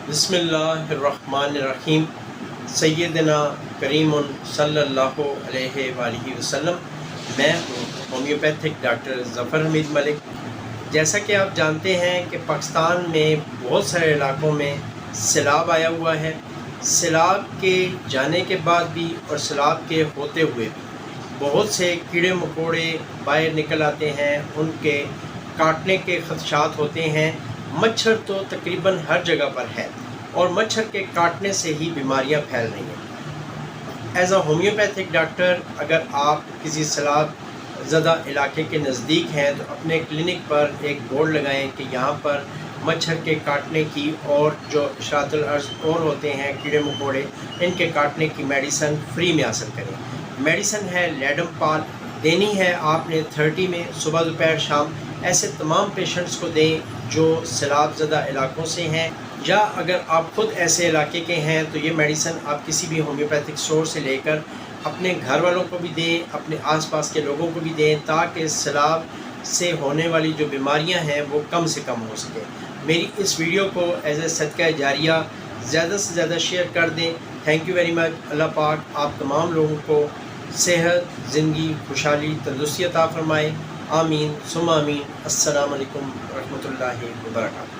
बिस्मिल्लाहिर्रहमानिर्रहीम। सैयदना करीम सल्लल्लाहु अलैहि वआलिहि वसल्लम। मैं हूँ होम्योपैथिक डॉक्टर ज़फ़र हमीद मलिक। जैसा कि आप जानते हैं कि पाकिस्तान में बहुत सारे इलाकों में सैलाब आया हुआ है। सैलाब के जाने के बाद भी और सैलाब के होते हुए भी बहुत से कीड़े मकोड़े बाहर निकल आते हैं, उनके काटने के खदशात होते हैं। मच्छर तो तकरीबन हर जगह पर है और मच्छर के काटने से ही बीमारियां फैल रही हैं। एज अ होम्योपैथिक डॉक्टर अगर आप किसी सैलाब ज़दा इलाके के नज़दीक हैं तो अपने क्लिनिक पर एक बोर्ड लगाएं कि यहाँ पर मच्छर के काटने की और जो इशरातुल अर्ज़ और होते हैं कीड़े मकोड़े, इनके काटने की मेडिसन फ्री में हासिल करें। मेडिसन है लैडमपाल, देनी है आपने 30 में, सुबह दोपहर शाम। ऐसे तमाम पेशेंट्स को दें जो सैलाब ज़दा इलाकों से हैं, या अगर आप खुद ऐसे इलाके के हैं तो ये मेडिसन आप किसी भी होम्योपैथिक स्टोर से लेकर अपने घर वालों को भी दें, अपने आसपास के लोगों को भी दें, ताकि सैलाब से होने वाली जो बीमारियां हैं वो कम से कम हो सके। मेरी इस वीडियो को एज ए सदका जारिया ज़्यादा से ज़्यादा शेयर कर दें। Thank you very much. अल्लाह पाक आप तमाम लोगों को सेहत, ज़िंदगी, खुशहाली, तंदुरुस्ती अता फ़रमाए। आमीन सुम्मा आमीन। अस्सलामु अलैकुम रहमतुल्लाहि व बरकातहू।